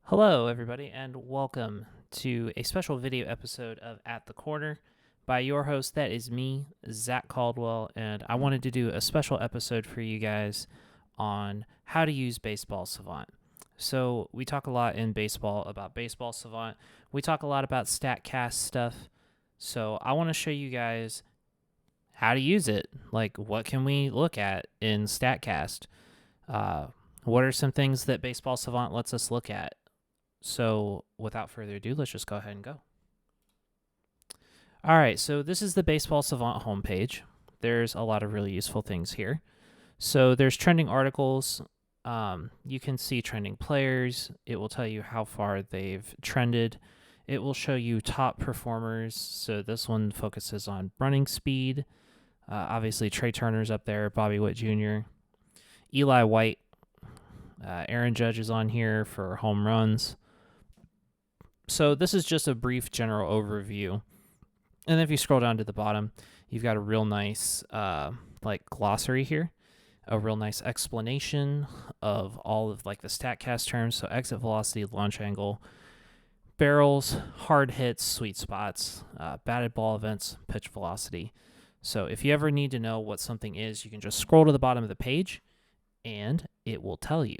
Hello, everybody, and welcome to a special video episode of At the Corner by your host. That is me, Zach Caldwell, and I wanted to do a special episode for you guys on how to use Baseball Savant. So, we talk a lot in baseball about Baseball Savant. We talk a lot about Statcast stuff. So, I want to show you guys how to use it. Like, what can we look at in Statcast? What are some things that Baseball Savant lets us look at? So without further ado, let's just go ahead and go. All right, so this is the Baseball Savant homepage. There's a lot of really useful things here. So there's trending articles. You can see trending players. It will tell you how far they've trended. It will show you top performers. So this one focuses on running speed. Obviously, Trey Turner's up there, Bobby Witt Jr., Eli White, Aaron Judge is on here for home runs. So this is just a brief general overview. And then if you scroll down to the bottom, you've got a real nice glossary here, a real nice explanation of all of the Statcast terms. So exit velocity, launch angle, barrels, hard hits, sweet spots, batted ball events, pitch velocity. So if you ever need to know what something is, you can just scroll to the bottom of the page and it will tell you.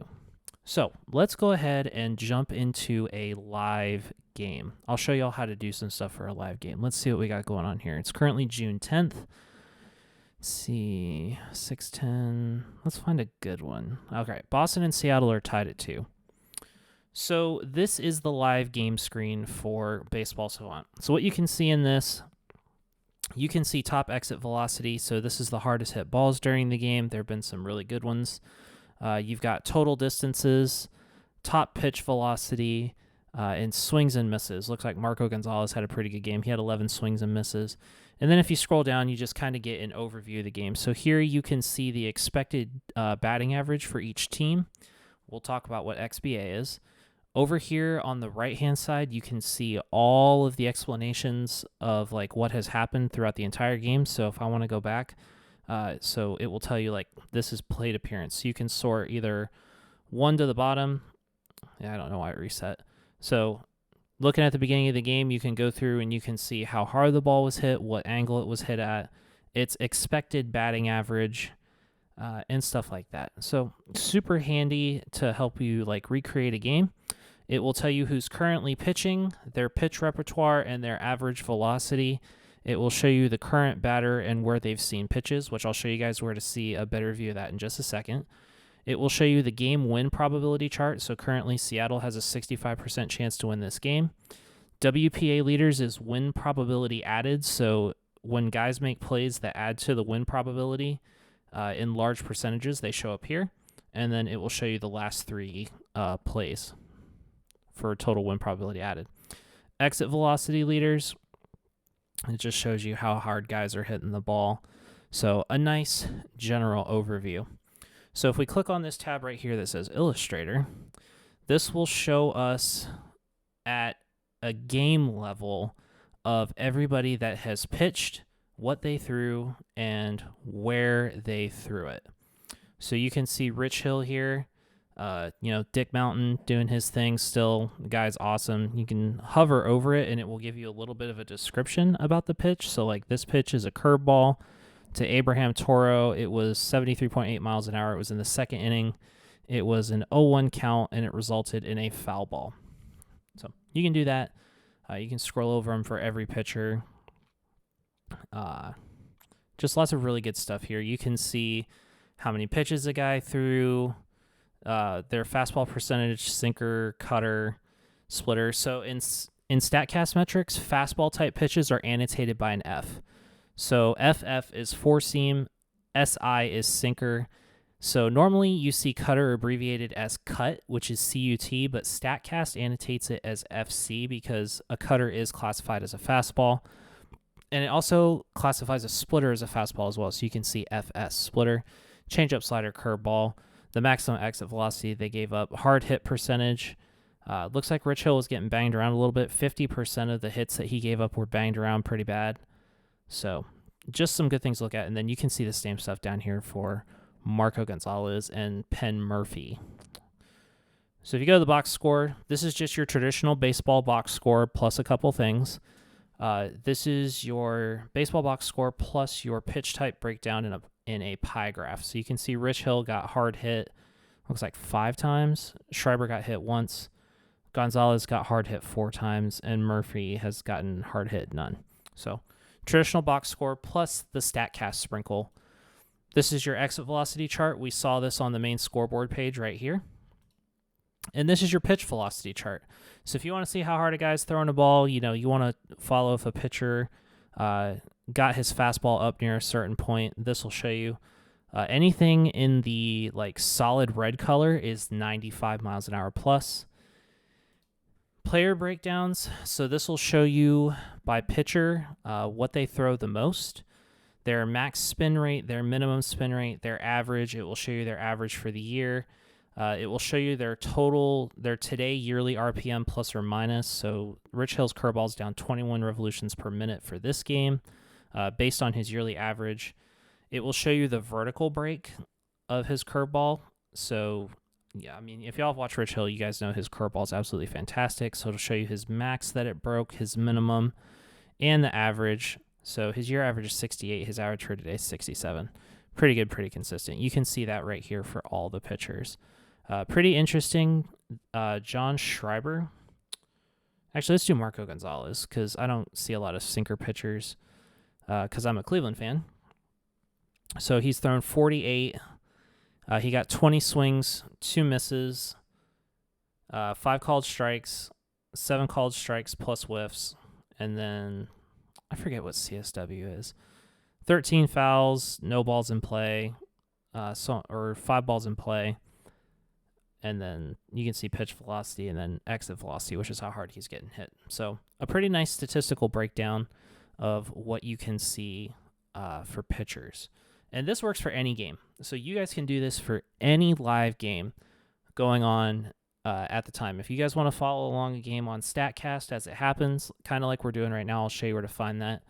So let's go ahead and jump into a live game. I'll show you all how to do some stuff for a live game. Let's see what we got going on here. It's currently June 10th. Let's see, 6:10. Let's find a good one. Okay, Boston and Seattle are tied at 2. So this is the live game screen for Baseball Savant. So what you can see in this, you can see top exit velocity. So this is the hardest hit balls during the game. There have been some really good ones. You've got total distances, top pitch velocity, and swings and misses. Looks like Marco Gonzalez had a pretty good game. He had 11 swings and misses. And then if you scroll down, you just kind of get an overview of the game. So here you can see the expected batting average for each team. We'll talk about what XBA is. Over here on the right-hand side, you can see all of the explanations of what has happened throughout the entire game. So if I want to go back, so it will tell you this is plate appearance. So you can sort either 1 to the bottom. Yeah, I don't know why it reset. So looking at the beginning of the game, you can go through and you can see how hard the ball was hit, what angle it was hit at, its expected batting average, and stuff like that. So super handy to help you recreate a game. It will tell you who's currently pitching, their pitch repertoire, and their average velocity. It will show you the current batter and where they've seen pitches, which I'll show you guys where to see a better view of that in just a second. It will show you the game win probability chart. So currently Seattle has a 65% chance to win this game. WPA leaders is win probability added. So when guys make plays that add to the win probability in large percentages, they show up here. And then it will show you the last 3 plays for total win probability added. Exit velocity leaders, it just shows you how hard guys are hitting the ball. So a nice general overview. So if we click on this tab right here that says Illustrator, this will show us at a game level of everybody that has pitched, what they threw, and where they threw it. So you can see Rich Hill here. Dick Mountain doing his thing still. The guy's awesome. You can hover over it and it will give you a little bit of a description about the pitch. So this pitch is a curveball to Abraham Toro. It was 73.8 miles an hour. It was in the second inning. It was an 0-1 count and it resulted in a foul ball. So you can do that. You can scroll over them for every pitcher. Just lots of really good stuff here. You can see how many pitches a guy threw, their fastball percentage, sinker, cutter, splitter. So in StatCast metrics, fastball type pitches are annotated by an F. So FF is four seam, SI is sinker. So normally you see cutter abbreviated as cut, which is CUT, but StatCast annotates it as FC because a cutter is classified as a fastball. And it also classifies a splitter as a fastball as well. So you can see FS, splitter, changeup, slider, curveball. The maximum exit velocity they gave up, hard hit percentage. Looks like Rich Hill was getting banged around a little bit. 50% of the hits that he gave up were banged around pretty bad. So just some good things to look at. And then you can see the same stuff down here for Marco Gonzalez and Penn Murphy. So if you go to the box score, this is just your traditional baseball box score plus a couple things. This is your baseball box score plus your pitch type breakdown in a pie graph. So you can see Rich Hill got hard hit, looks like 5 times. Schreiber got hit once. Gonzalez got hard hit 4 times, and Murphy has gotten hard hit none. So traditional box score plus the Statcast sprinkle. This is your exit velocity chart. We saw this on the main scoreboard page right here. And this is your pitch velocity chart. So if you want to see how hard a guy's throwing a ball, you want to follow if a pitcher got his fastball up near a certain point, this will show you. Anything in the solid red color is 95 miles an hour plus. Player breakdowns. So this will show you by pitcher what they throw the most, their max spin rate, their minimum spin rate, their average. It will show you their average for the year. It will show you their today yearly RPM plus or minus. So Rich Hill's curveball is down 21 revolutions per minute for this game based on his yearly average. It will show you the vertical break of his curveball. So, yeah, I mean, if y'all have watched Rich Hill, you guys know his curveball is absolutely fantastic. So it'll show you his max that it broke, his minimum, and the average. So his year average is 68. His average for today is 67. Pretty good, pretty consistent. You can see that right here for all the pitchers. Pretty interesting. John Schreiber. Actually, let's do Marco Gonzalez because I don't see a lot of sinker pitchers because I'm a Cleveland fan. So he's thrown 48. He got 20 swings, 2 misses, 5 called strikes, 7 called strikes plus whiffs, and then I forget what CSW is. 13 fouls, no balls in play, or 5 balls in play. And then you can see pitch velocity and then exit velocity, which is how hard he's getting hit. So a pretty nice statistical breakdown of what you can see for pitchers. And this works for any game. So you guys can do this for any live game going on at the time. If you guys want to follow along a game on Statcast as it happens, kind of like we're doing right now, I'll show you where to find that.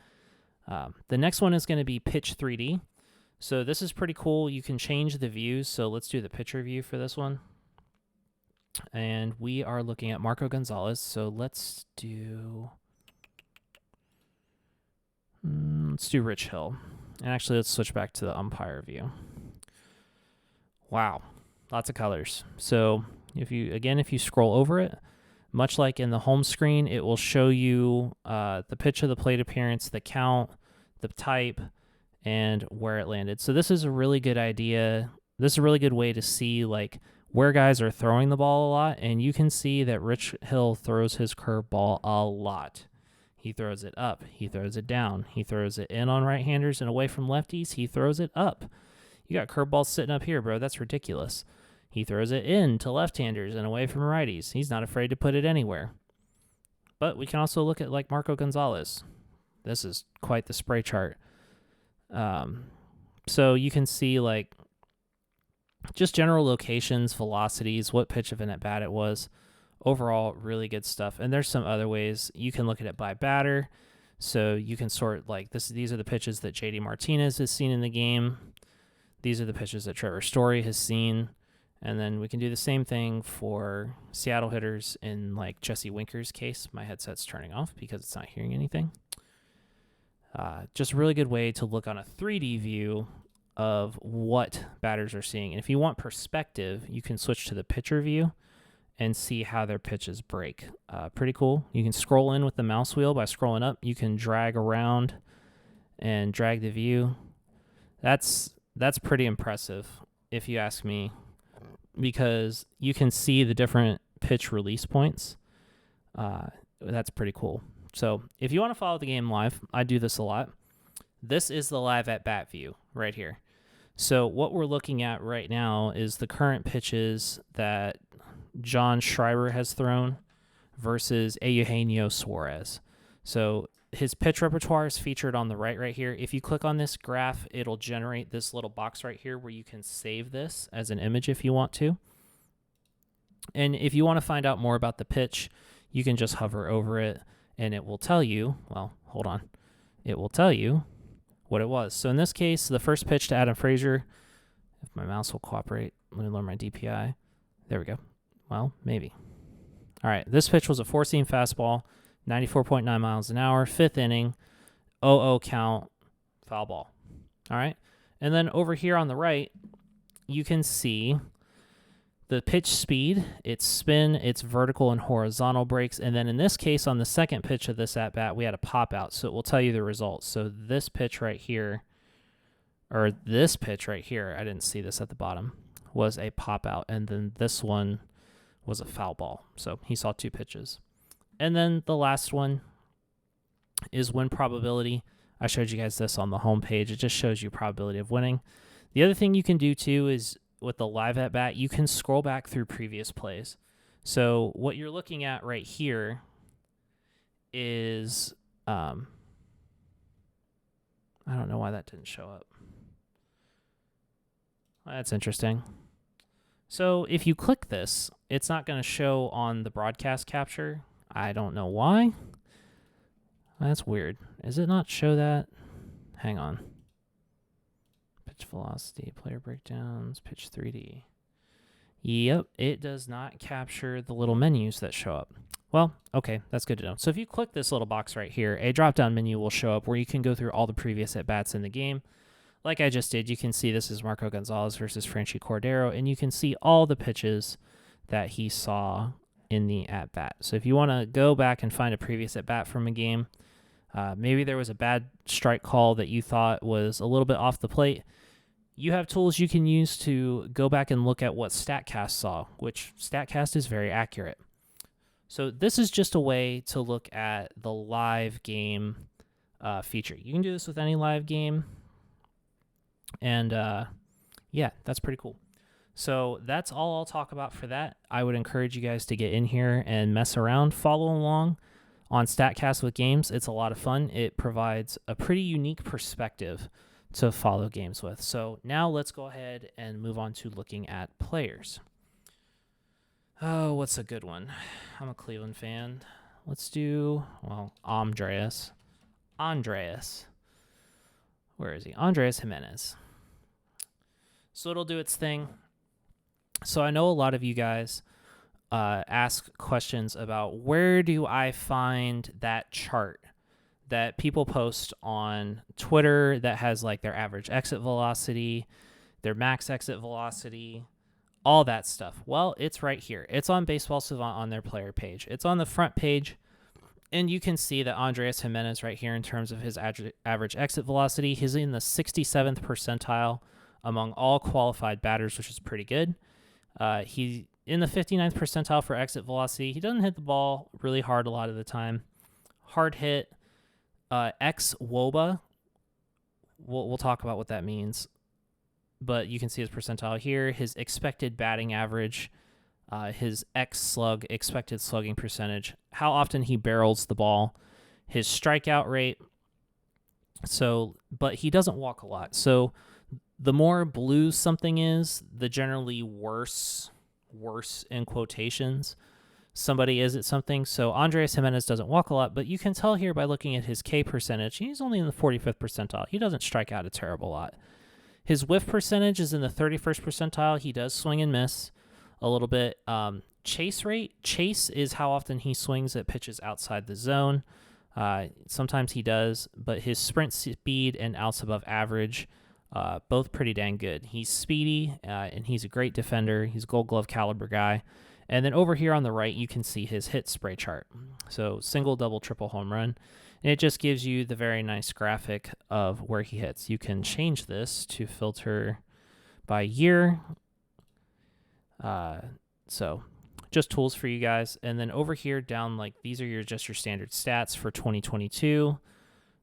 The next one is going to be Pitch 3D. So this is pretty cool. You can change the views. So let's do the pitcher view for this one. And we are looking at Marco Gonzalez. So let's do Rich Hill. And actually, let's switch back to the umpire view. Wow, lots of colors. So if you scroll over it, much like in the home screen, it will show you the pitch of the plate appearance, the count, the type, and where it landed. So this is a really good idea. This is a really good way to see where guys are throwing the ball a lot, and you can see that Rich Hill throws his curveball a lot. He throws it up. He throws it down. He throws it in on right-handers and away from lefties. He throws it up. You got curveballs sitting up here, bro. That's ridiculous. He throws it in to left-handers and away from righties. He's not afraid to put it anywhere. But we can also look at Marco Gonzalez. This is quite the spray chart. So you can see just general locations, velocities, what pitch of an at-bat it was. Overall, really good stuff. And there's some other ways. You can look at it by batter. So you can sort these are the pitches that JD Martinez has seen in the game. These are the pitches that Trevor Story has seen. And then we can do the same thing for Seattle hitters in Jesse Winker's case. My headset's turning off because it's not hearing anything. Just a really good way to look on a 3D view of what batters are seeing. And if you want perspective, you can switch to the pitcher view and see how their pitches break. Pretty cool. You can scroll in with the mouse wheel by scrolling up. You can drag around and drag the view. That's pretty impressive, if you ask me, because you can see the different pitch release points. That's pretty cool. So if you want to follow the game live, I do this a lot. This is the live at-bat view right here. So what we're looking at right now is the current pitches that John Schreiber has thrown versus Eugenio Suarez. So his pitch repertoire is featured on the right here. If you click on this graph, it'll generate this little box right here where you can save this as an image if you want to. And if you want to find out more about the pitch, you can just hover over it and it will tell you, well, hold on. It will tell you what it was. So in this case, the first pitch to Adam Frazier, if my mouse will cooperate, let me lower my DPI. There we go. Well, maybe. All right, this pitch was a four-seam fastball, 94.9 miles an hour, fifth inning, 0-0 count, foul ball. All right, and then over here on the right, you can see the pitch speed, its spin, its vertical and horizontal breaks, and then in this case, on the second pitch of this at-bat, we had a pop-out, so it will tell you the results. So this pitch right here, or this pitch right here, I didn't see this at the bottom, was a pop-out, and then this one was a foul ball. So he saw two pitches. And then the last one is win probability. I showed you guys this on the home page. It just shows you probability of winning. The other thing you can do too is with the live at bat, you can scroll back through previous plays. So what you're looking at right here is, I don't know why that didn't show up. That's interesting. So if you click this, it's not going to show on the broadcast capture. I don't know why. That's weird. Does it not show that? Hang on. Pitch velocity, player breakdowns, pitch 3D. Yep, it does not capture the little menus that show up. Well, okay, that's good to know. So if you click this little box right here, a drop-down menu will show up where you can go through all the previous at-bats in the game. Like I just did, you can see this is Marco Gonzalez versus Franchi Cordero, and you can see all the pitches that he saw in the at-bat. So if you want to go back and find a previous at-bat from a game, maybe there was a bad strike call that you thought was a little bit off the plate, you have tools you can use to go back and look at what Statcast saw, which Statcast is very accurate. So this is just a way to look at the live game feature. You can do this with any live game. And yeah, that's pretty cool. So that's all I'll talk about for that. I would encourage you guys to get in here and mess around, follow along on Statcast with games. It's a lot of fun. It provides a pretty unique perspective to follow games with. So now let's go ahead and move on to looking at players. Oh, what's a good one? I'm a Cleveland fan. Let's do, well, Andreas. Where is he? Andreas Jimenez. So it'll do its thing. So I know a lot of you guys ask questions about where do I find that chart that people post on Twitter that has like their average exit velocity, their max exit velocity, all that stuff. Well, it's right here. It's on Baseball Savant on their player page. It's on the front page, and you can see that Andreas Jimenez right here in terms of his average exit velocity, he's in the 67th percentile among all qualified batters, which is pretty good. He's in the 59th percentile for exit velocity. He doesn't hit the ball really hard a lot of the time. Hard hit. Ex-WOBA, we'll talk about what that means, but you can see his percentile here, his expected batting average, his X-slug, expected slugging percentage, how often he barrels the ball, his strikeout rate. So, but he doesn't walk a lot. So the more blue something is, the generally worse in quotations, somebody is at something. So Andreas Jimenez doesn't walk a lot, but you can tell here by looking at his K percentage, he's only in the 45th percentile. He doesn't strike out a terrible lot. His whiff percentage is in the 31st percentile. He does swing and miss a little bit. Chase rate, chase is how often he swings at pitches outside the zone. Sometimes he does, but his sprint speed and outs above average, both pretty dang good. He's speedy, and he's a great defender. He's a Gold Glove caliber guy. And then over here on the right, you can see his hit spray chart. So single, double, triple home run. And it just gives you the very nice graphic of where he hits. You can change this to filter by year. So just tools for you guys. And then over here down, like these are just your standard stats for 2022.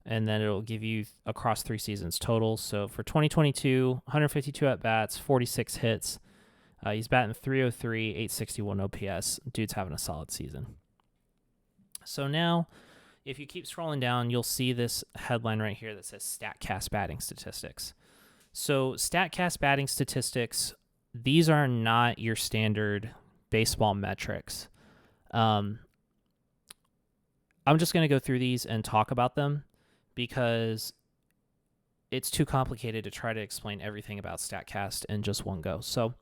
And then it'll give you across 3 seasons total. So for 2022, 152 at-bats, 46 hits. He's batting .303, 861 OPS. Dude's having a solid season. So now, if you keep scrolling down, you'll see this headline right here that says Statcast batting statistics. So Statcast batting statistics, these are not your standard baseball metrics. I'm just going to go through these and talk about them because it's too complicated to try to explain everything about Statcast in just one go. So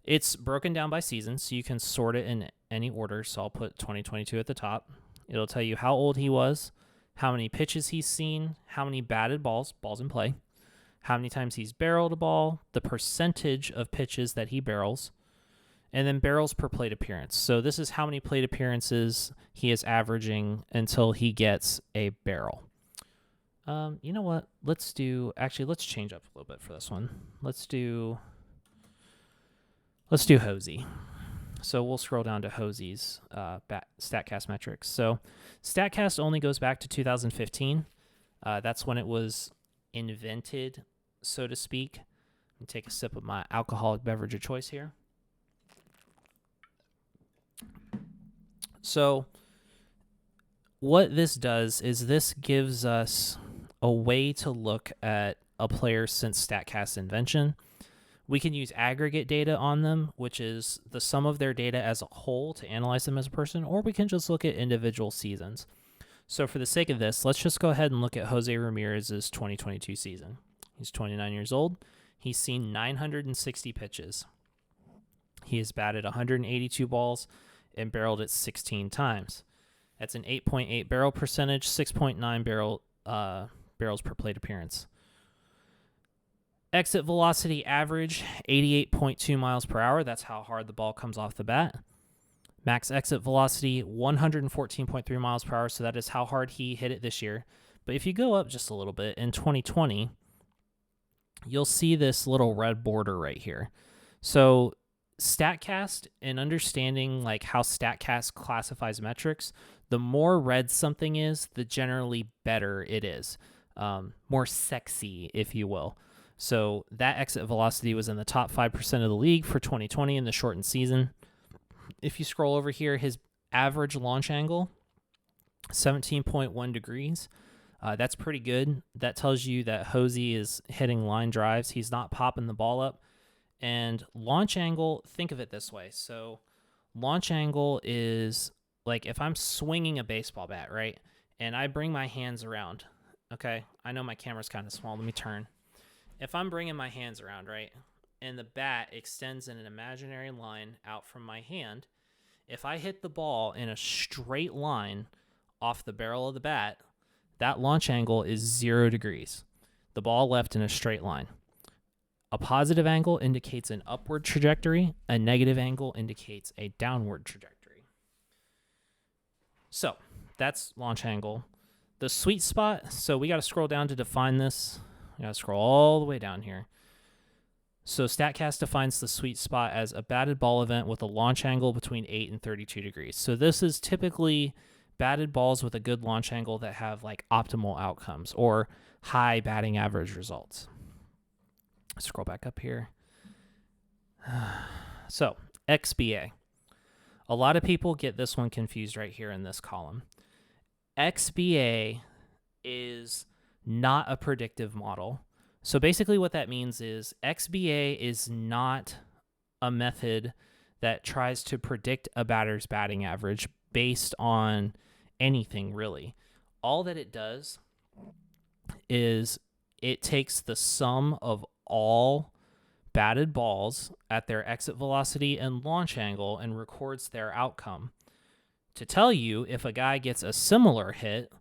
It's broken down by season, so you can sort it in any order. So I'll put 2022 at the top. It'll tell you how old he was, how many pitches he's seen, how many batted balls in play, how many times he's barreled a ball, the percentage of pitches that he barrels, and then barrels per plate appearance. So this is how many plate appearances he is averaging until he gets a barrel. You know what? Let's change up a little bit for this one. Let's do Hosey. So we'll scroll down to Hosey's Statcast metrics. So Statcast only goes back to 2015. That's when it was invented, so to speak. Let me take a sip of my alcoholic beverage of choice here. So what this does is this gives us a way to look at a player since Statcast's invention. We can use aggregate data on them, which is the sum of their data as a whole to analyze them as a person, or we can just look at individual seasons. So for the sake of this, let's just go ahead and look at Jose Ramirez's 2022 season. He's 29 years old. He's seen 960 pitches. He has batted 182 balls and barreled it 16 times. That's an 8.8 barrel percentage, 6.9 barrels per plate appearance. Exit velocity average, 88.2 miles per hour. That's how hard the ball comes off the bat. Max exit velocity, 114.3 miles per hour. So that is how hard he hit it this year. But if you go up just a little bit, in 2020, you'll see this little red border right here. So Statcast, and understanding like how Statcast classifies metrics, the more red something is, the generally better it is. More sexy, if you will. So that exit velocity was in the top 5% of the league for 2020 in the shortened season. If you scroll over here, his average launch angle, 17.1 degrees. That's pretty good. That tells you that Hosey is hitting line drives. He's not popping the ball up. And launch angle, think of it this way. So launch angle is like if I'm swinging a baseball bat, right? And I bring my hands around. Okay, I know my camera's kind of small. Let me turn. If I'm bringing my hands around, right, and the bat extends in an imaginary line out from my hand, if I hit the ball in a straight line off the barrel of the bat, that launch angle is 0 degrees. The ball left in a straight line. A positive angle indicates an upward trajectory. A negative angle indicates a downward trajectory. So that's launch angle. The sweet spot, so we got to scroll down to define this. We got to scroll all the way down here. So Statcast defines the sweet spot as a batted ball event with a launch angle between 8 and 32 degrees. So this is typically batted balls with a good launch angle that have like optimal outcomes or high batting average results. Scroll back up here. So XBA. A lot of people get this one confused right here in this column. XBA is not a predictive model. So basically what that means is XBA is not a method that tries to predict a batter's batting average based on anything really. All that it does is it takes the sum of all batted balls at their exit velocity and launch angle and records their outcome to tell you if a guy gets a similar hit,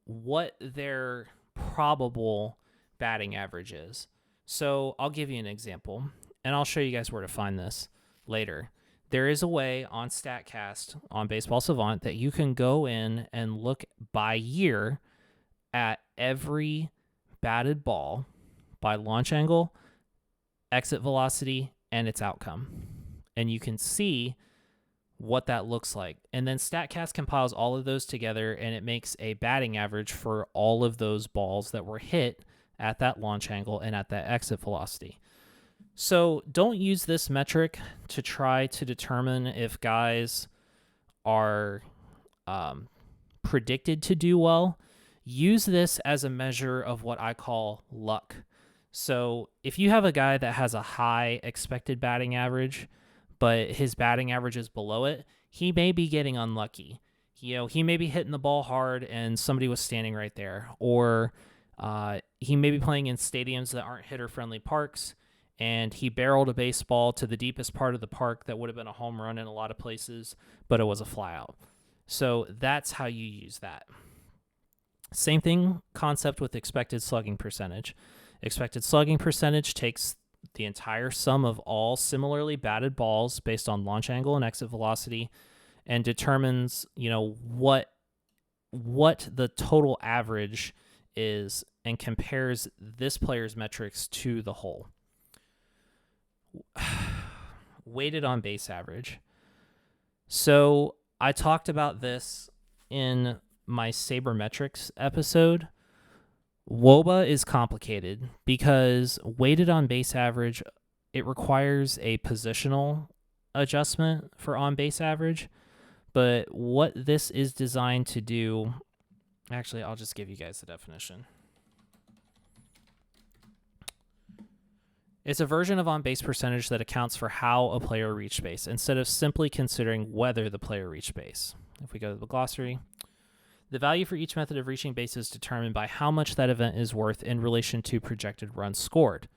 what their probable batting average is. So I'll give you an example, and I'll show you guys where to find this later. There is a way on Statcast, on Baseball Savant, that you can go in and look by year at every batted ball by launch angle, exit velocity, and its outcome. And you can see what that looks like. And then Statcast compiles all of those together, and it makes a batting average for all of those balls that were hit at that launch angle and at that exit velocity. So don't use this metric to try to determine if guys are predicted to do well. Use this as a measure of what I call luck. So if you have a guy that has a high expected batting average, but his batting average is below it, he may be getting unlucky. He may be hitting the ball hard and somebody was standing right there. Or he may be playing in stadiums that aren't hitter-friendly parks, and he barreled a baseball to the deepest part of the park that would have been a home run in a lot of places, but it was a flyout. So that's how you use that. Same thing concept with expected slugging percentage. Expected slugging percentage takes the entire sum of all similarly batted balls based on launch angle and exit velocity and determines, what the total average is and compares this player's metrics to the whole. Weighted on base average. So I talked about this in my sabermetrics episode. WOBA is complicated because weighted on base average, it requires a positional adjustment for on base average. But what this is designed to do, actually, I'll just give you guys the definition. It's a version of on-base percentage that accounts for how a player reached base, instead of simply considering whether the player reached base. If we go to the glossary, the value for each method of reaching base is determined by how much that event is worth in relation to projected runs scored.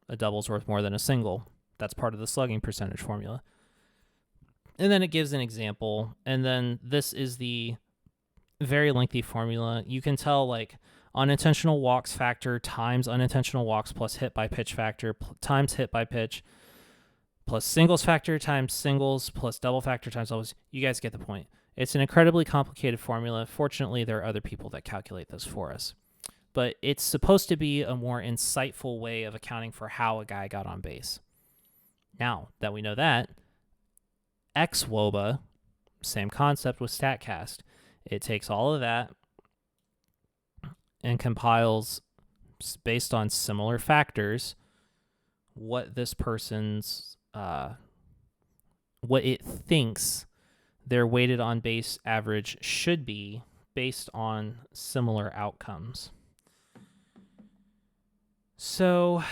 A double is worth more than a single. That's part of the slugging percentage formula. And then it gives an example, and then this is the very lengthy formula. You can tell, unintentional walks factor times unintentional walks plus hit by pitch factor times hit by pitch plus singles factor times singles plus double factor times doubles. You guys get the point. It's an incredibly complicated formula. Fortunately, there are other people that calculate this for us. But it's supposed to be a more insightful way of accounting for how a guy got on base. Now that we know that, XWOBA, same concept with Statcast. It takes all of that and compiles, based on similar factors, what this person's, what it thinks their weighted on base average should be based on similar outcomes. So,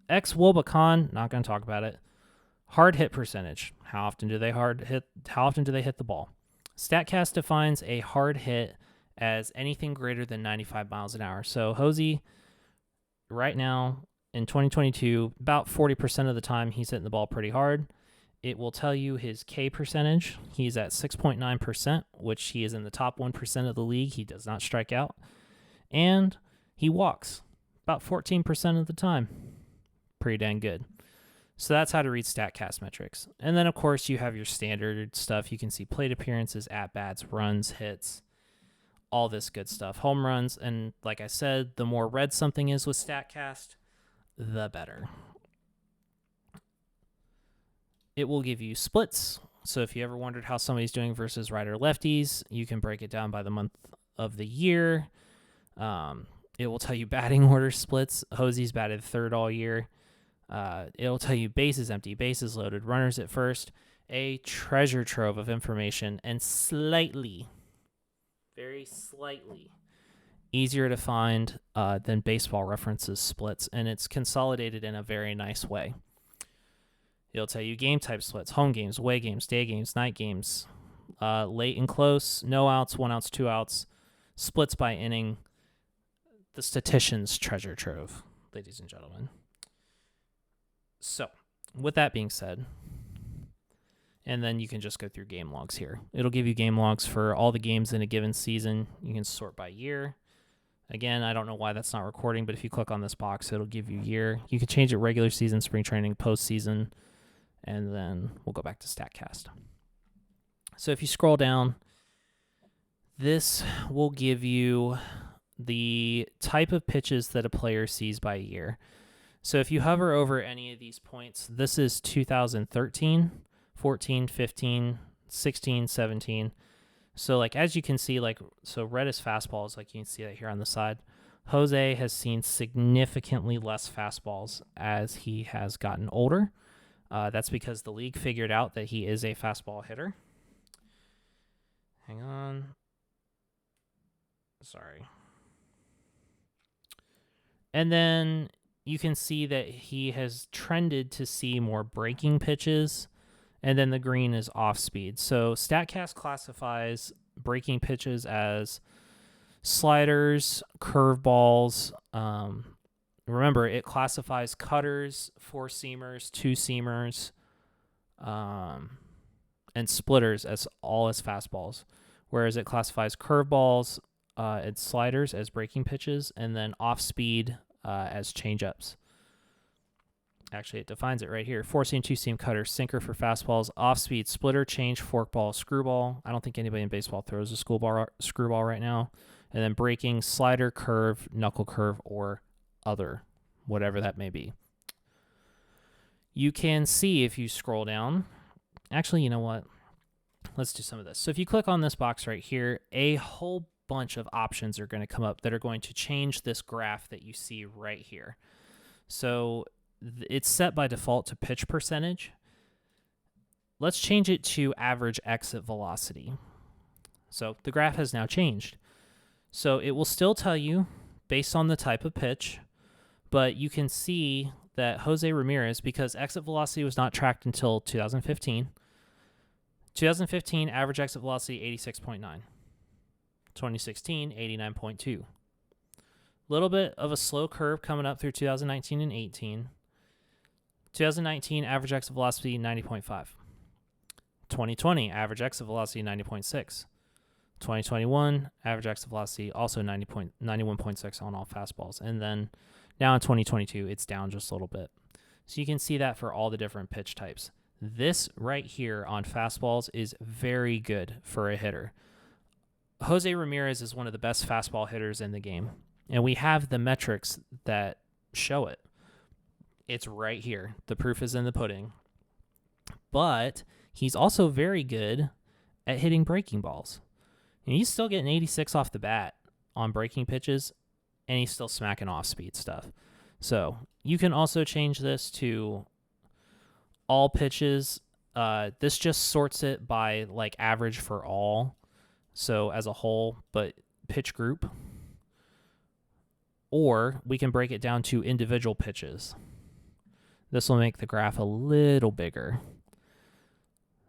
XWOBACon, not going to talk about it. Hard hit percentage. How often do they hit the ball? Statcast defines a hard hit as anything greater than 95 miles an hour. So Hosey, right now in 2022, about 40% of the time he's hitting the ball pretty hard. It will tell you his K percentage. He's at 6.9%, which he is in the top 1% of the league. He does not strike out. And he walks about 14% of the time. Pretty dang good. So that's how to read Statcast metrics. And then, of course, you have your standard stuff. You can see plate appearances, at-bats, runs, hits, all this good stuff. Home runs, and like I said, the more red something is with Statcast, the better. It will give you splits. So if you ever wondered how somebody's doing versus right or lefties, you can break it down by the month of the year. It will tell you batting order splits. Hosey's batted third all year. It'll tell you bases empty, bases loaded, runners at first. A treasure trove of information, and very slightly easier to find than Baseball Reference's splits, and it's consolidated in a very nice way. It'll tell you game type splits, home games, away games, day games, night games, late and close, no outs, 1 outs, 2 outs, splits by inning. The statistician's treasure trove, ladies and gentlemen. So, with that being said, and then you can just go through game logs here. It'll give you game logs for all the games in a given season. You can sort by year. Again, I don't know why that's not recording, but if you click on this box, it'll give you year. You can change it regular season, spring training, postseason, and then we'll go back to Statcast. So if you scroll down, this will give you the type of pitches that a player sees by year. So if you hover over any of these points, this is 2013, 14, 15, 16, 17. So as you can see, so red is fastballs, like you can see that here on the side. Jose has seen significantly less fastballs as he has gotten older. That's because the league figured out that he is a fastball hitter. Hang on. Sorry. And then you can see that he has trended to see more breaking pitches, and then the green is off speed. So Statcast classifies breaking pitches as sliders, curveballs, remember, it classifies cutters, four-seamers, two-seamers, and splitters as all as fastballs, whereas it classifies curveballs and sliders as breaking pitches, and then off-speed as changeups. Actually, it defines it right here. Four-seam, two-seam cutter, sinker for fastballs, off-speed, splitter, change, forkball, screwball. I don't think anybody in baseball throws a screwball right now. And then breaking, slider, curve, knuckle curve, or other, whatever that may be. You can see if you scroll down. Actually, you know what? Let's do some of this. So if you click on this box right here, a whole bunch of options are going to come up that are going to change this graph that you see right here. So it's set by default to pitch percentage. Let's change it to average exit velocity. So the graph has now changed. So it will still tell you based on the type of pitch, but you can see that Jose Ramirez, because exit velocity was not tracked until 2015, 2015 average exit velocity 86.9, 2016 89.2. Little bit of a slow curve coming up through 2019 and 18. 2019 average exit velocity 90.5. 2020 average exit velocity 90.6. 2021 average exit velocity also 91.6 on all fastballs. And then now in 2022 it's down just a little bit. So you can see that for all the different pitch types. This right here on fastballs is very good for a hitter. Jose Ramirez is one of the best fastball hitters in the game, and we have the metrics that show it. It's right here. The proof is in the pudding. But he's also very good at hitting breaking balls. And he's still getting 86 off the bat on breaking pitches, and he's still smacking off-speed stuff. So you can also change this to all pitches. This just sorts it by like average for all, so as a whole, but pitch group. Or we can break it down to individual pitches. This will make the graph a little bigger.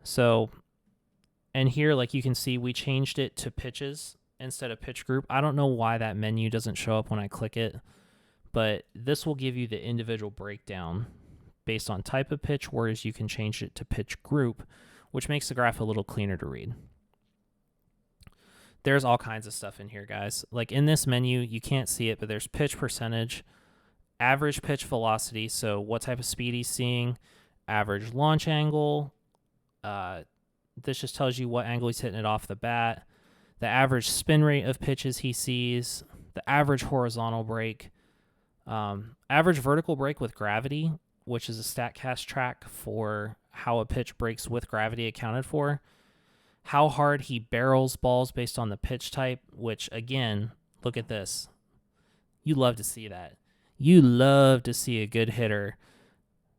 So, and here, like you can see, we changed it to pitches instead of pitch group. I don't know why that menu doesn't show up when I click it, but this will give you the individual breakdown based on type of pitch, whereas you can change it to pitch group, which makes the graph a little cleaner to read. There's all kinds of stuff in here, guys. Like in this menu, you can't see it, but there's pitch percentage, average pitch velocity, so what type of speed he's seeing, average launch angle. This just tells you what angle he's hitting it off the bat, the average spin rate of pitches he sees, the average horizontal break, average vertical break with gravity, which is a Statcast track for how a pitch breaks with gravity accounted for, how hard he barrels balls based on the pitch type, which, again, look at this. You love to see that. You love to see a good hitter.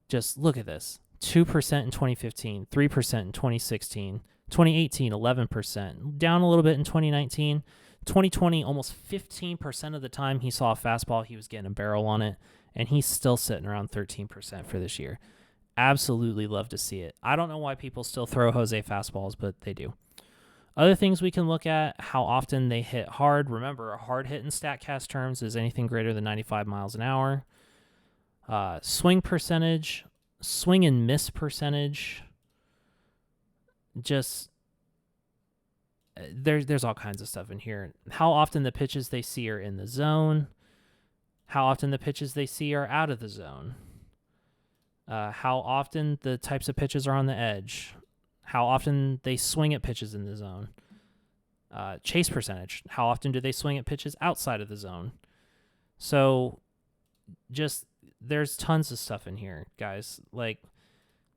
Just look at this. 2% in 2015, 3% in 2016, 2018, 11%, down a little bit in 2019, 2020, almost 15% of the time he saw a fastball, he was getting a barrel on it, and he's still sitting around 13% for this year. Absolutely love to see it. I don't know why people still throw Jose fastballs, but they do. Other things we can look at, how often they hit hard. Remember, a hard hit in Statcast terms is anything greater than 95 miles an hour. Swing percentage, swing and miss percentage. Just there's all kinds of stuff in here. How often the pitches they see are in the zone. How often the pitches they see are out of the zone. How often the types of pitches are on the edge. How often they swing at pitches in the zone. Chase percentage. How often do they swing at pitches outside of the zone? So just there's tons of stuff in here, guys. Like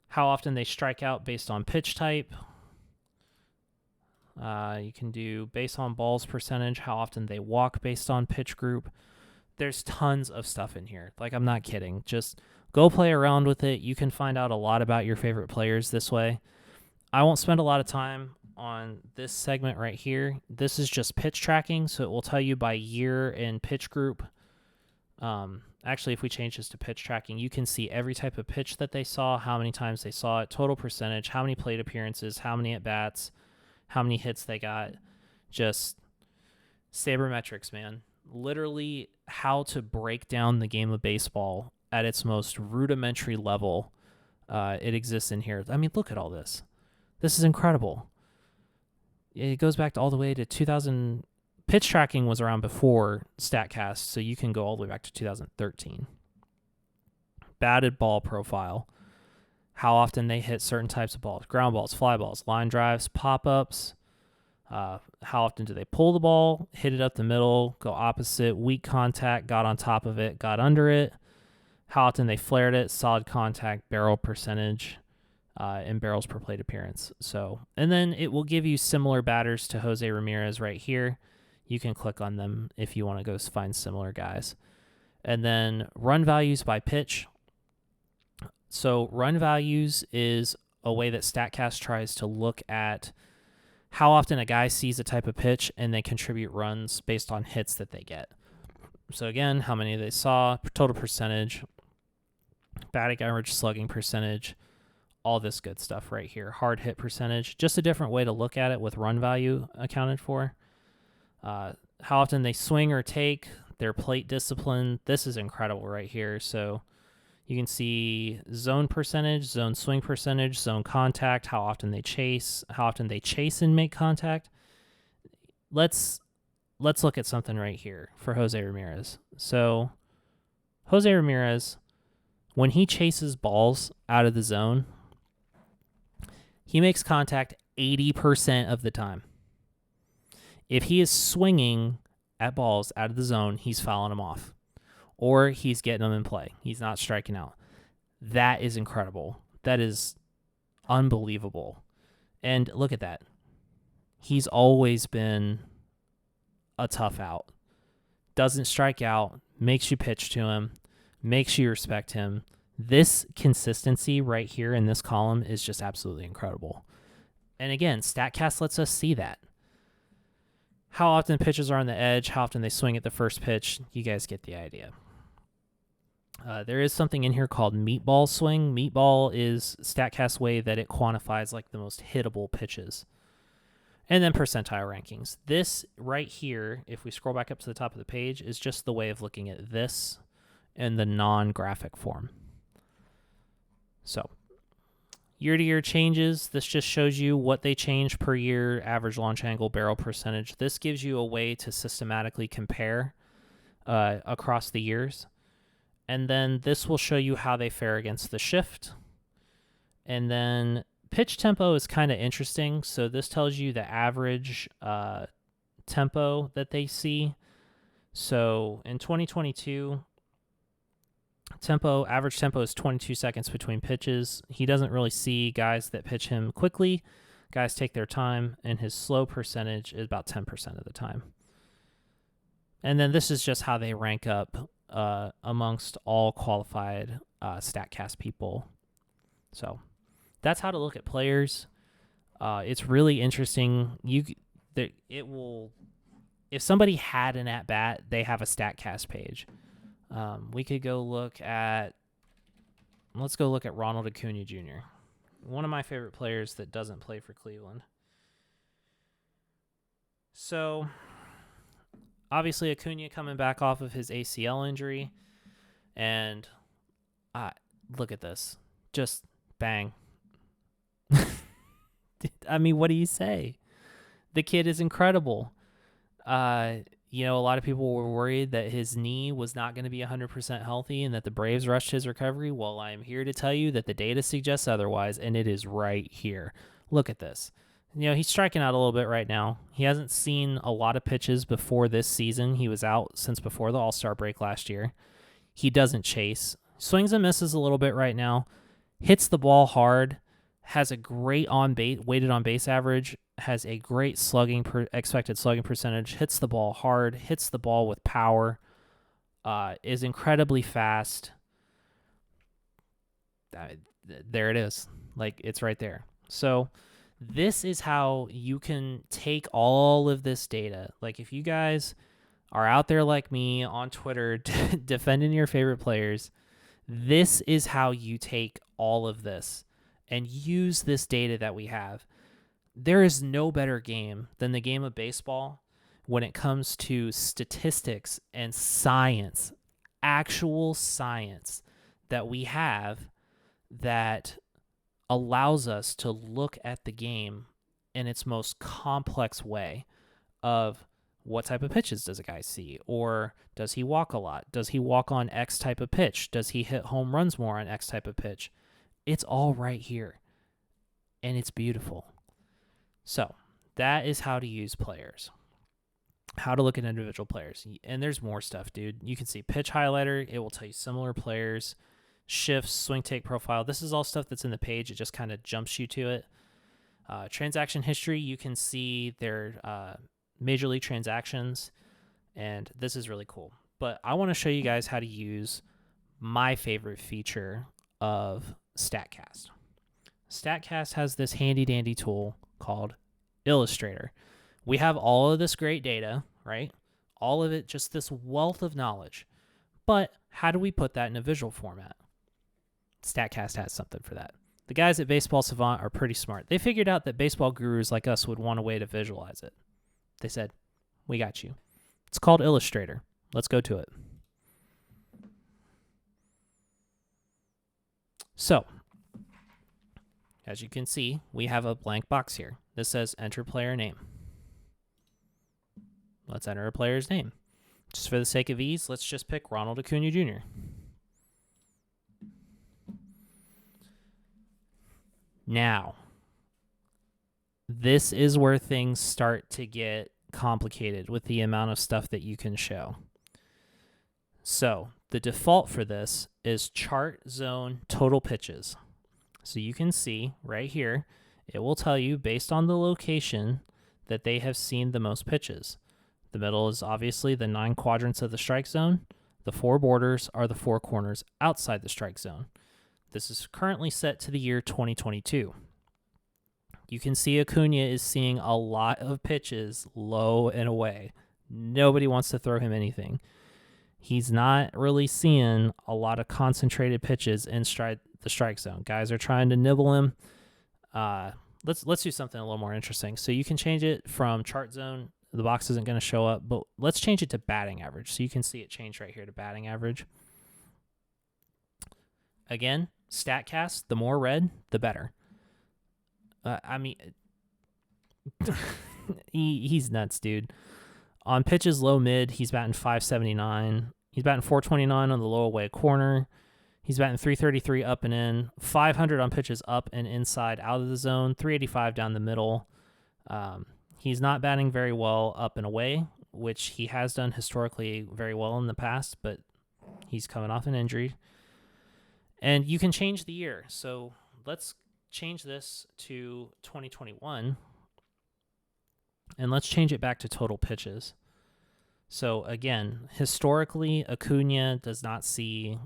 how often they strike out based on pitch type. You can do based on balls percentage, how often they walk based on pitch group. There's tons of stuff in here. Like, I'm not kidding. Just go play around with it. You can find out a lot about your favorite players this way. I won't spend a lot of time on this segment right here. This is just pitch tracking, so it will tell you by year and pitch group. Actually, if we change this to pitch tracking, you can see every type of pitch that they saw, how many times they saw it, total percentage, how many plate appearances, how many at-bats, how many hits they got. Just sabermetrics, man. literally how to break down the game of baseball at its most rudimentary level. It exists in here. I mean, look at all this. This is incredible. It goes back to all the way to 2000. Pitch tracking was around before Statcast, so you can go all the way back to 2013. Batted ball profile. How often they hit certain types of balls. Ground balls, fly balls, line drives, pop-ups. How often do they pull the ball, hit it up the middle, go opposite, weak contact, got on top of it, got under it. How often they flared it, solid contact, barrel percentage, and barrels per plate appearance. So, and then it will give you similar batters to Jose Ramirez right here. You can click on them if you want to go find similar guys. And then run values by pitch. So run values is a way that Statcast tries to look at how often a guy sees a type of pitch and they contribute runs based on hits that they get. So again, how many they saw, total percentage, batting average, slugging percentage, all this good stuff right here. Hard hit percentage, just a different way to look at it with run value accounted for. How often they swing or take, their plate discipline. This is incredible right here. So you can see zone percentage, zone swing percentage, zone contact, how often they chase, and make contact. Let's look at something right here for Jose Ramirez. So Jose Ramirez, when he chases balls out of the zone, he makes contact 80% of the time. If he is swinging at balls out of the zone, he's fouling them off. Or he's getting them in play. He's not striking out. That is incredible. That is unbelievable. And look at that. He's always been a tough out. Doesn't strike out, makes you pitch to him, makes you respect him. This consistency right here in this column is just absolutely incredible. And again, Statcast lets us see that. How often pitches are on the edge, how often they swing at the first pitch, you guys get the idea. There is something in here called meatball swing. Meatball is Statcast's way that it quantifies like the most hittable pitches. And then percentile rankings. This right here, if we scroll back up to the top of the page, is just the way of looking at this in the non-graphic form. So, year-to-year changes. This just shows you what they change per year, average launch angle, barrel percentage. This gives you a way to systematically compare across the years. And then this will show you how they fare against the shift. And then pitch tempo is kind of interesting. So this tells you the average tempo that they see. So in 2022, average tempo is 22 seconds between pitches. He doesn't really see guys that pitch him quickly. Guys take their time, and his slow percentage is about 10% of the time. And then this is just how they rank up amongst all qualified Statcast people. So that's how to look at players. It's really interesting. If somebody had an at bat, they have a Statcast page. We could go look at. Let's go look at Ronald Acuna Jr., one of my favorite players that doesn't play for Cleveland. So, obviously, Acuna coming back off of his ACL injury. And look at this. Just bang. I mean, what do you say? The kid is incredible. A lot of people were worried that his knee was not going to be 100% healthy and that the Braves rushed his recovery. Well, I'm here to tell you that the data suggests otherwise, and it is right here. Look at this. He's striking out a little bit right now. He hasn't seen a lot of pitches before this season. He was out since before the All-Star break last year. He doesn't chase. Swings and misses a little bit right now. Hits the ball hard. Has a great weighted on base average. Has a great expected slugging percentage. Hits the ball hard. Hits the ball with power. Is incredibly fast. There it is. It's right there. So this is how you can take all of this data. If you guys are out there like me on Twitter defending your favorite players, this is how you take all of this and use this data that we have. There is no better game than the game of baseball when it comes to statistics and science, actual science that we have that allows us to look at the game in its most complex way of what type of pitches does a guy see, or does he walk a lot? Does he walk on X type of pitch? Does he hit home runs more on X type of pitch? It's all right here, and it's beautiful. So that is how to use players, how to look at individual players. And there's more stuff, dude. You can see pitch highlighter. It will tell you similar players, shifts, swing take profile. This is all stuff that's in the page. It just kind of jumps you to it. Transaction history, you can see their major league transactions, and this is really cool. But I want to show you guys how to use my favorite feature of Statcast. Statcast has this handy dandy tool called Illustrator. We have all of this great data, right? All of it, just this wealth of knowledge. But how do we put that in a visual format? Statcast has something for that. The guys at Baseball Savant are pretty smart. They figured out that baseball gurus like us would want a way to visualize it. They said, we got you. It's called Illustrator. Let's go to it. So, as you can see, we have a blank box here. This says enter player name. Let's enter a player's name. Just for the sake of ease, let's just pick Ronald Acuna Jr. Now, this is where things start to get complicated with the amount of stuff that you can show. So the default for this is chart zone total pitches. So you can see right here, it will tell you based on the location that they have seen the most pitches. The middle is obviously the 9 quadrants of the strike zone. The 4 borders are the 4 corners outside the strike zone. This is currently set to the year 2022. You can see Acuna is seeing a lot of pitches low and away. Nobody wants to throw him anything. He's not really seeing a lot of concentrated pitches in the strike zone. Guys are trying to nibble him. Let's do something a little more interesting. So you can change it from chart zone. The box isn't going to show up, but let's change it to batting average. So you can see it change right here to batting average. Again, Statcast, the more red, the better. He's nuts, dude. On pitches low mid, he's batting 579. He's batting 429 on the low away corner. He's batting 333 up and in, 500 on pitches up and inside out of the zone, 385 down the middle. He's not batting very well up and away, which he has done historically very well in the past, but he's coming off an injury. And you can change the year. So let's change this to 2021, and let's change it back to total pitches. So again, historically, Acuna does not see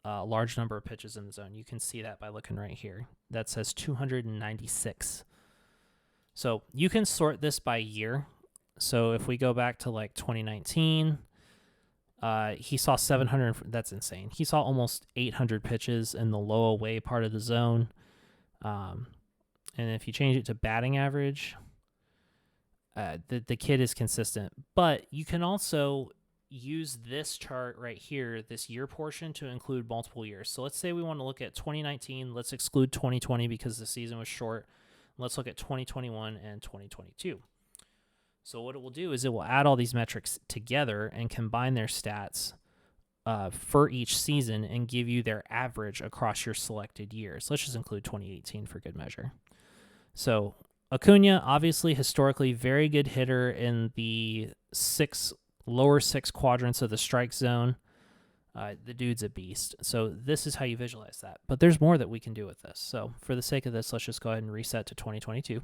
a large number of pitches in the zone. You can see that by looking right here. That says 296. So you can sort this by year. So if we go back to like 2019, he saw 700. That's insane. He saw almost 800 pitches in the low away part of the zone. And if you change it to batting average, the kid is consistent. But you can also use this chart right here, this year portion, to include multiple years. So let's say we want to look at 2019. Let's exclude 2020 because the season was short. Let's look at 2021 and 2022. So what it will do is it will add all these metrics together and combine their stats for each season and give you their average across your selected years. Let's just include 2018 for good measure. So Acuna, obviously historically very good hitter in the lower 6 quadrants of the strike zone. The dude's a beast. So this is how you visualize that. But there's more that we can do with this. So for the sake of this, let's just go ahead and reset to 2022.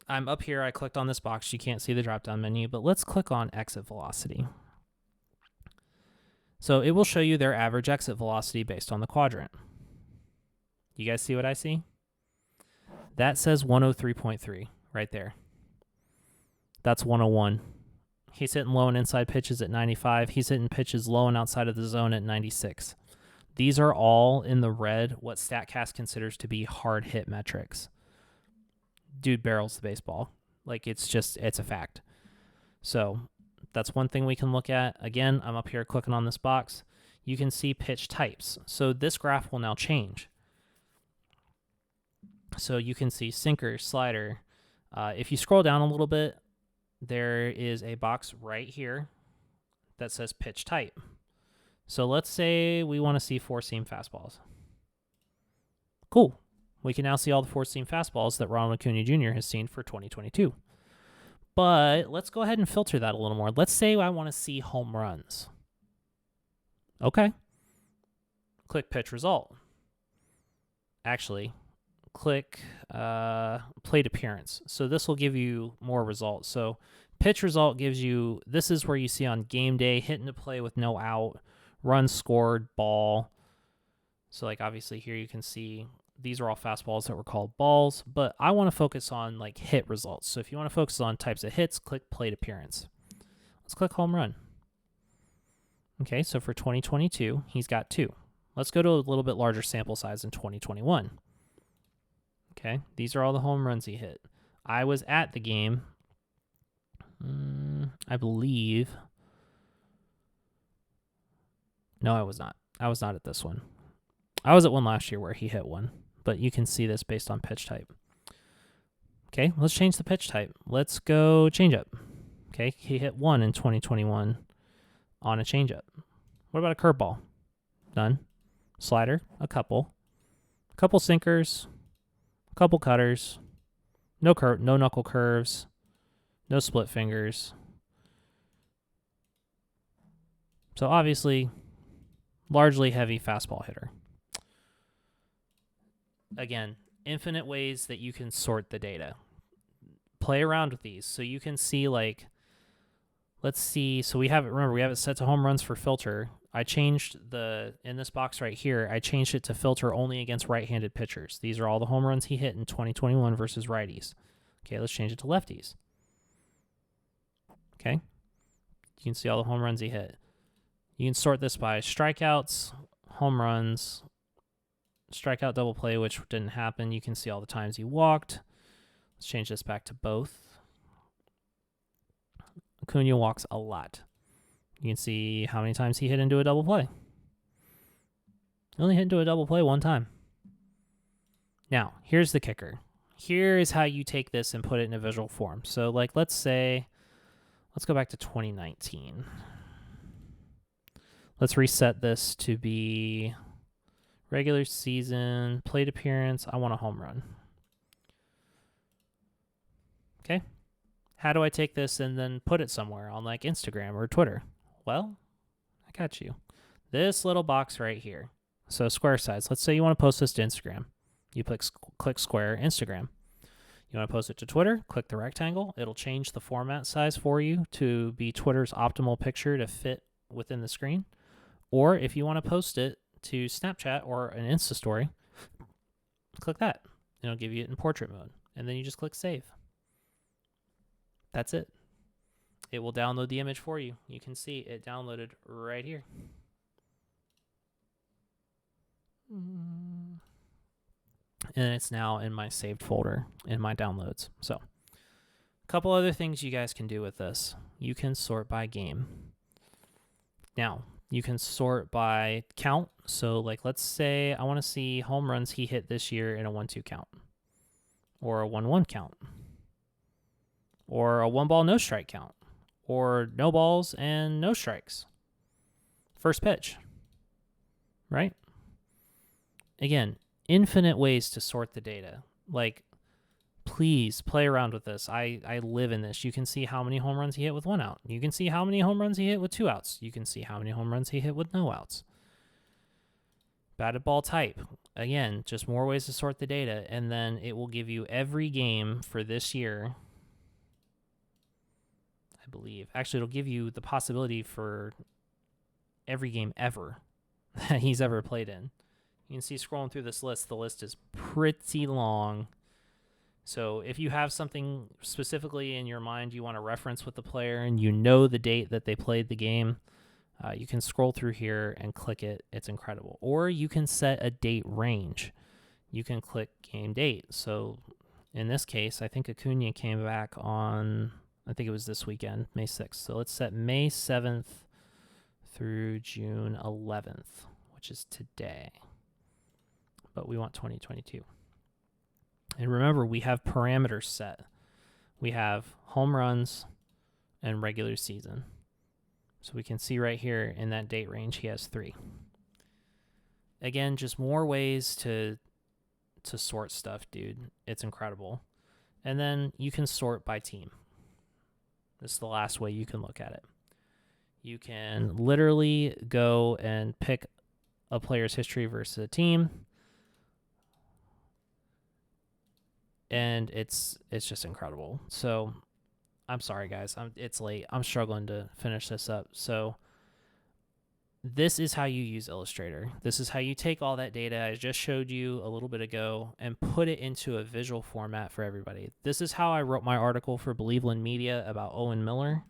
I'm up here. I clicked on this box. You can't see the drop-down menu, but let's click on exit velocity. So it will show you their average exit velocity based on the quadrant. You guys see what I see? That says 103.3 right there. That's 101. He's hitting low and inside pitches at 95. He's hitting pitches low and outside of the zone at 96. These are all in the red, what Statcast considers to be hard hit metrics. Dude barrels the baseball. Like, it's a fact. So that's one thing we can look at. Again, I'm up here clicking on this box. You can see pitch types. So this graph will now change. So you can see sinker, slider. If you scroll down a little bit, there is a box right here that says pitch type. So let's say we want to see four-seam fastballs. Cool. We can now see all the four-seam fastballs that Ronald Acuna Jr. has seen for 2022. But let's go ahead and filter that a little more. Let's say I want to see home runs. Okay. Click pitch result. Actually, click plate appearance. So this will give you more results. So pitch result gives you, this is where you see on game day, hit into play with no out, runs scored, ball. So like obviously here you can see these are all fastballs that were called balls, but I want to focus on like hit results. So if you want to focus on types of hits, click plate appearance. Let's click home run. Okay, so for 2022, he's got 2. Let's go to a little bit larger sample size in 2021. Okay, these are all the home runs he hit. I was at the game, I believe. No, I was not. I was not at this one. I was at one last year where he hit one, but you can see this based on pitch type. Okay, let's change the pitch type. Let's go changeup. Okay, he hit 1 in 2021 on a changeup. What about a curveball? None. Slider, a couple. A couple sinkers, a couple cutters, no knuckle curves, no split fingers. So obviously, largely heavy fastball hitter. Again, infinite ways that you can sort the data. Play around with these so you can see like, let's see. So we have it set to home runs for filter. I changed in this box right here, I changed it to filter only against right-handed pitchers. These are all the home runs he hit in 2021 versus righties. Okay, let's change it to lefties. Okay, you can see all the home runs he hit. You can sort this by strikeouts, home runs, strikeout double play, which didn't happen. You can see all the times he walked. Let's change this back to both. Acuna walks a lot. You can see how many times he hit into a double play. He only hit into a double play one time. Now, here's the kicker. Here is how you take this and put it in a visual form. So, like, let's go back to 2019. Let's reset this to be regular season, plate appearance. I want a home run. Okay. How do I take this and then put it somewhere on like Instagram or Twitter? Well, I got you. This little box right here. So square size. Let's say you want to post this to Instagram. You click square, Instagram. You want to post it to Twitter, click the rectangle. It'll change the format size for you to be Twitter's optimal picture to fit within the screen. Or if you want to post it to Snapchat or an Insta story, click that. It'll give you it in portrait mode. And then you just click save. That's it. It will download the image for you. You can see it downloaded right here. And it's now in my saved folder in my downloads. So, a couple other things you guys can do with this. You can sort by game. Now, you can sort by count. So, like, let's say I want to see home runs he hit this year in a 1-2 count, or a 1-1 count, or a 1-ball no strike count, or no balls and no strikes. First pitch, right? Again, infinite ways to sort the data. Like, please play around with this. I live in this. You can see how many home runs he hit with 1 out. You can see how many home runs he hit with 2 outs. You can see how many home runs he hit with no outs. Batted ball type. Again, just more ways to sort the data. And then it will give you every game for this year, I believe. Actually, it'll give you the possibility for every game ever that he's ever played in. You can see scrolling through this list, the list is pretty long. So if you have something specifically in your mind you want to reference with the player and you know the date that they played the game, you can scroll through here and click it. It's incredible. Or you can set a date range. You can click game date. So in this case, I think Acuna came back on, I think it was this weekend, May 6th. So let's set May 7th through June 11th, which is today. But we want 2022. And remember, we have parameters set. We have home runs and regular season. So we can see right here in that date range, he has 3. Again, just more ways to sort stuff, dude. It's incredible. And then you can sort by team. This is the last way you can look at it. You can literally go and pick a player's history versus a team. And it's just incredible. So I'm sorry, guys. It's late. I'm struggling to finish this up. So this is how you use Illustrator. This is how you take all that data I just showed you a little bit ago and put it into a visual format for everybody. This is how I wrote my article for Believeland Media about Owen Miller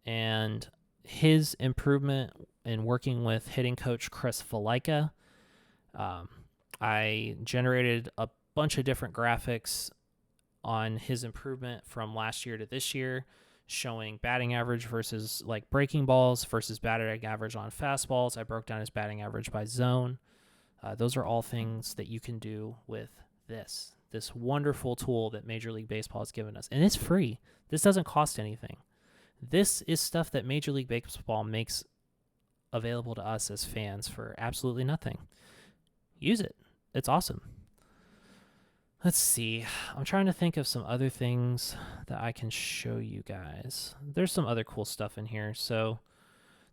and his improvement in working with hitting coach Chris Valaika. I generated a bunch of different graphics on his improvement from last year to this year, showing batting average versus like breaking balls versus batting average on fastballs. I broke down his batting average by zone. Those are all things that you can do with this wonderful tool that Major League Baseball has given us. And it's free. This doesn't cost anything. This is stuff that Major League Baseball makes available to us as fans for absolutely nothing. Use it. It's awesome. Let's see. I'm trying to think of some other things that I can show you guys. There's some other cool stuff in here. So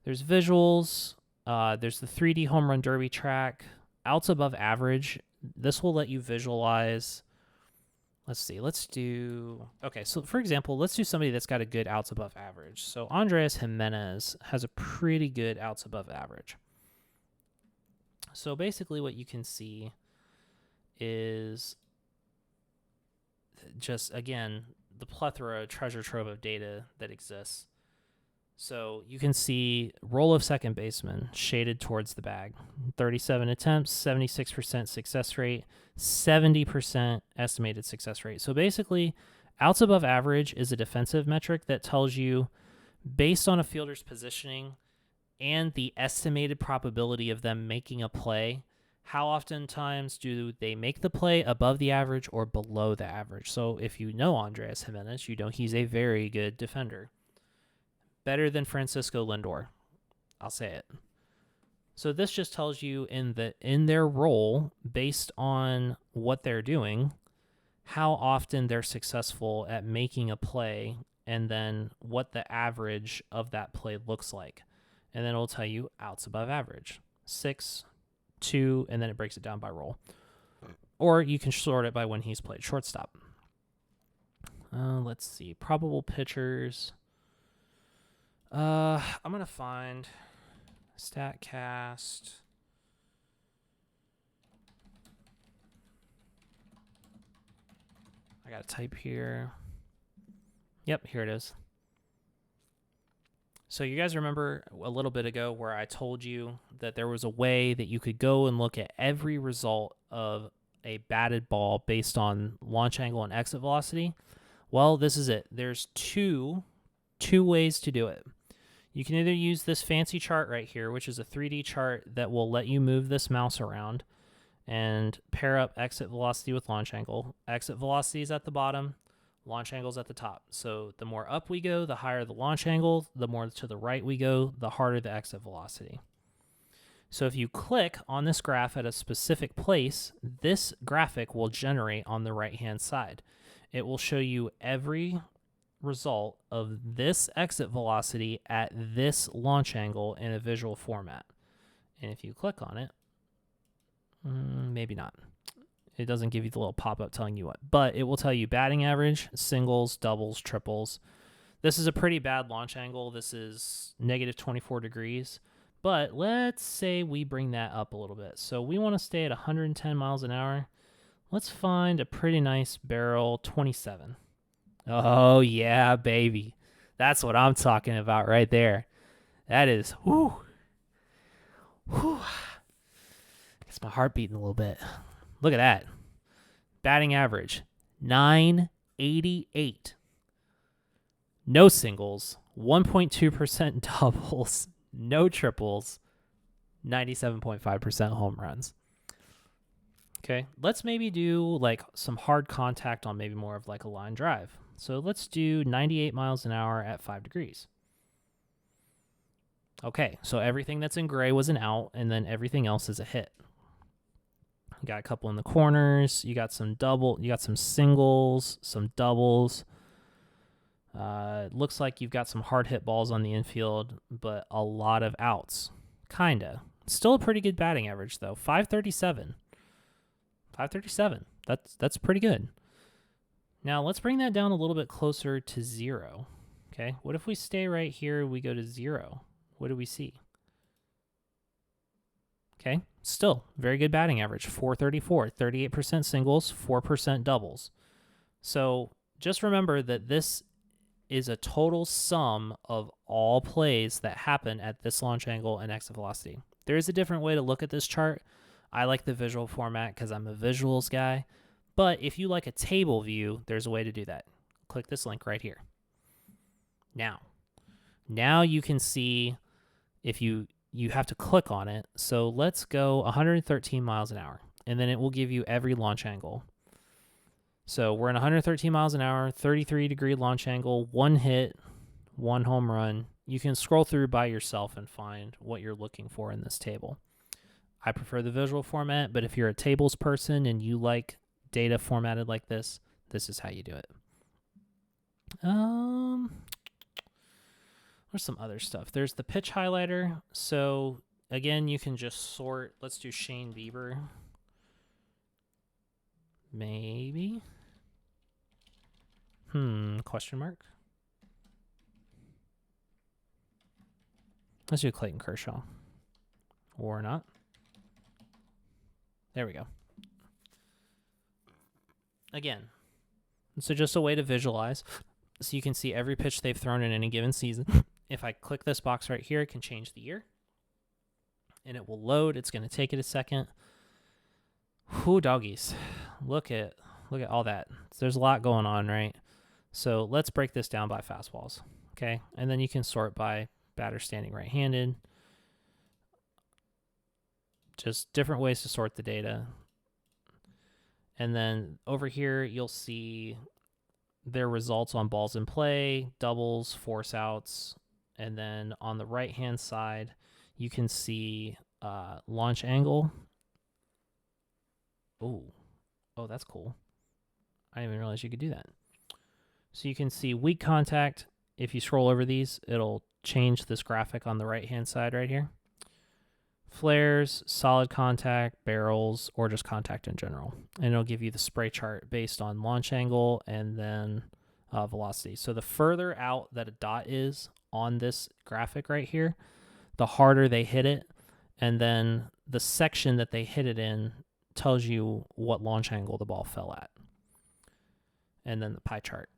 there's visuals. There's the 3D home run derby track. Outs above average. This will let you visualize. Let's see. Okay, so for example, let's do somebody that's got a good outs above average. So Andres Jimenez has a pretty good outs above average. So basically what you can see is just, again, the plethora, treasure trove of data that exists. So you can see role of second baseman shaded towards the bag. 37 attempts, 76% success rate, 70% estimated success rate. So basically, outs above average is a defensive metric that tells you, based on a fielder's positioning and the estimated probability of them making a play, how oftentimes do they make the play above the average or below the average? So if you know Andres Jimenez, you know he's a very good defender. Better than Francisco Lindor. I'll say it. So this just tells you in their role, based on what they're doing, how often they're successful at making a play and then what the average of that play looks like. And then it'll tell you outs above average. 6, 2, and then it breaks it down by role. Or you can sort it by when he's played shortstop. Let's see. Probable pitchers. I'm going to find Statcast. I got to type here. Yep, here it is. So you guys remember a little bit ago where I told you that there was a way that you could go and look at every result of a batted ball based on launch angle and exit velocity? Well, this is it. There's two ways to do it. You can either use this fancy chart right here, which is a 3D chart that will let you move this mouse around and pair up exit velocity with launch angle. Exit velocity is at the bottom. Launch angle's at the top. So the more up we go, the higher the launch angle. The more to the right we go, the harder the exit velocity. So if you click on this graph at a specific place, this graphic will generate on the right-hand side. It will show you every result of this exit velocity at this launch angle in a visual format. And if you click on it, maybe not. It doesn't give you the little pop-up telling you what, but it will tell you batting average, singles, doubles, triples. This is a pretty bad launch angle. This is negative 24 degrees, but let's say we bring that up a little bit. So we want to stay at 110 miles an hour. Let's find a pretty nice barrel, 27. Oh, yeah, baby. That's what I'm talking about right there. That is, whoo. Gets my heart beating a little bit. Look at that. Batting average, 988. no singles, 1.2% doubles, no triples, 97.5% home runs. Okay, let's maybe do like some hard contact on maybe more of like a line drive. So let's do 98 miles an hour at 5 degrees. Okay, so everything that's in gray was an out, and then everything else is a hit. You got a couple in the corners. You got some singles, some doubles. Looks like you've got some hard hit balls on the infield, but a lot of outs. Kinda. Still a pretty good batting average though. 537. 537. That's pretty good. Now let's bring that down a little bit closer to 0. Okay. What if we stay right here? We go to 0. What do we see? Okay. Still very good batting average. 434. 38% singles, 4% doubles. So just remember that this is a total sum of all plays that happen at this launch angle and exit velocity. There is a different way to look at this chart. I like the visual format because I'm a visuals guy. But if you like a table view, there's a way to do that. Click this link right here. Now you can see if you have to click on it. So let's go 113 miles an hour, and then it will give you every launch angle. So we're in 113 miles an hour, 33-degree launch angle, 1 hit, 1 home run. You can scroll through by yourself and find what you're looking for in this table. I prefer the visual format, but if you're a tables person and you like data formatted like this is how you do it. There's some other stuff. There's the pitch highlighter. So again, you can just sort. Let's do Shane Bieber. Maybe. Question mark. Let's do Clayton Kershaw. Or not. There we go. Again, so just a way to visualize. So you can see every pitch they've thrown in any given season. If I click this box right here, it can change the year. And it will load. It's going to take it a second. Whoo, doggies. Look at all that. There's a lot going on, right? So let's break this down by fastballs, okay? And then you can sort by batter standing right-handed. Just different ways to sort the data. And then over here, you'll see their results on balls in play, doubles, force outs. And then on the right-hand side, you can see launch angle. Oh, that's cool. I didn't even realize you could do that. So you can see weak contact. If you scroll over these, it'll change this graphic on the right-hand side right here. Flares, solid contact, barrels, or just contact in general. And it'll give you the spray chart based on launch angle and then velocity. So the further out that a dot is on this graphic right here, the harder they hit it. And then the section that they hit it in tells you what launch angle the ball fell at. And then the pie chart.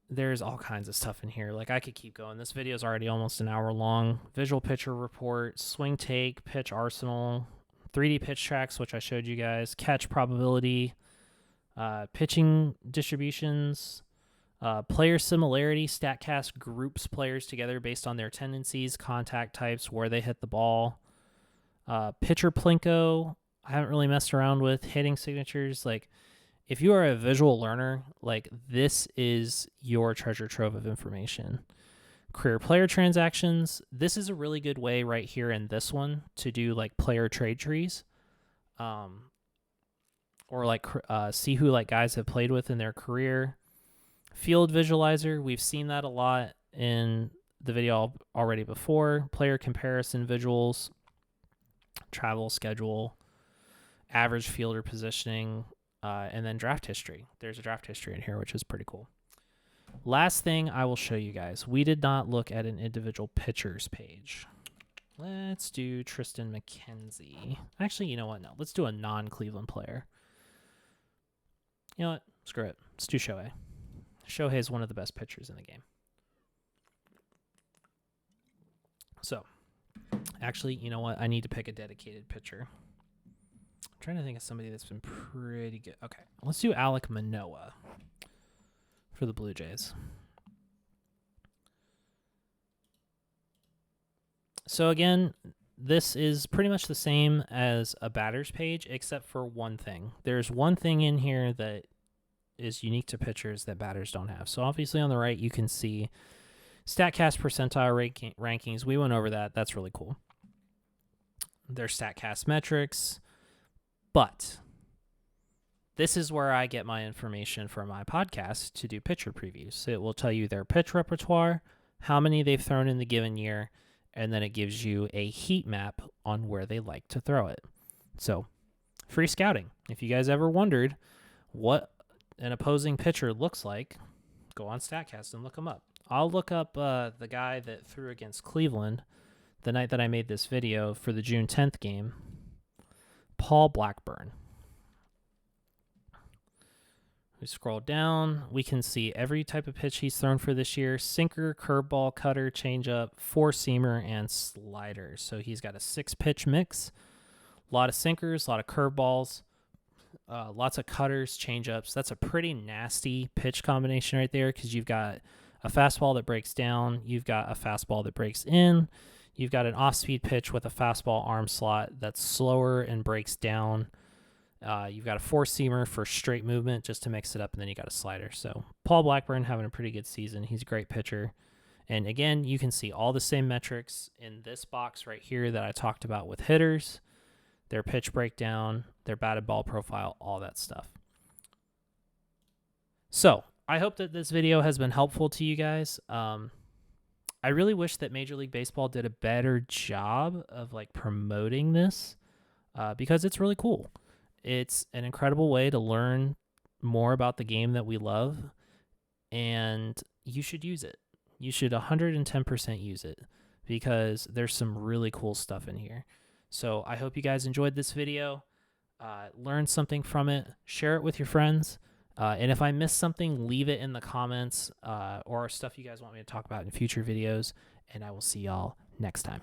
There's all kinds of stuff in here. Like, I could keep going. This video is already almost an hour long. Visual pitcher report, swing take, pitch arsenal, 3D pitch tracks, which I showed you guys, catch probability, pitching distributions, player similarity. Statcast groups players together based on their tendencies, contact types, where they hit the ball. Pitcher plinko, I haven't really messed around with. Hitting signatures, like, if you are a visual learner, like, this is your treasure trove of information. Career player transactions. This is a really good way right here in this one to do like player trade trees, or like see who like guys have played with in their career. Field visualizer. We've seen that a lot in the video already before. Player comparison visuals, travel schedule, average fielder positioning. And then draft history. There's a draft history in here, which is pretty cool. Last thing I will show you guys. We did not look at an individual pitchers page. Let's do Tristan McKenzie. Actually, you know what? No, let's do a non-Cleveland player. You know what? Screw it. Let's do Shohei. Shohei is one of the best pitchers in the game. So, actually, you know what? I need to pick a dedicated pitcher. I'm trying to think of somebody that's been pretty good. Okay, let's do Alek Manoah for the Blue Jays. So again, this is pretty much the same as a batter's page, except for one thing. There's one thing in here that is unique to pitchers that batters don't have. So obviously on the right, you can see Statcast percentile rankings. We went over that. That's really cool. There's Statcast metrics, but this is where I get my information for my podcast to do pitcher previews. It will tell you their pitch repertoire, how many they've thrown in the given year, and then it gives you a heat map on where they like to throw it. So, free scouting. If you guys ever wondered what an opposing pitcher looks like, go on Statcast and look them up. I'll look up the guy that threw against Cleveland the night that I made this video for the June 10th game, Paul Blackburn. We scroll down, we can see every type of pitch he's thrown for this year: sinker, curveball, cutter, changeup, four-seamer, and sliders. So he's got a 6-pitch mix, a lot of sinkers, a lot of curveballs, lots of cutters, changeups. That's a pretty nasty pitch combination right there, because you've got a fastball that breaks down, you've got a fastball that breaks in, you've got an off-speed pitch with a fastball arm slot that's slower and breaks down. You've got a four-seamer for straight movement just to mix it up, and then you got a slider. So Paul Blackburn having a pretty good season. He's a great pitcher. And again, you can see all the same metrics in this box right here that I talked about with hitters, their pitch breakdown, their batted ball profile, all that stuff. So I hope that this video has been helpful to you guys. I really wish that Major League Baseball did a better job of promoting this because it's really cool. It's an incredible way to learn more about the game that we love, and you should use it. You should 110% use it because there's some really cool stuff in here. So I hope you guys enjoyed this video, learned something from it, share it with your friends, and if I missed something, leave it in the comments or stuff you guys want me to talk about in future videos, and I will see y'all next time.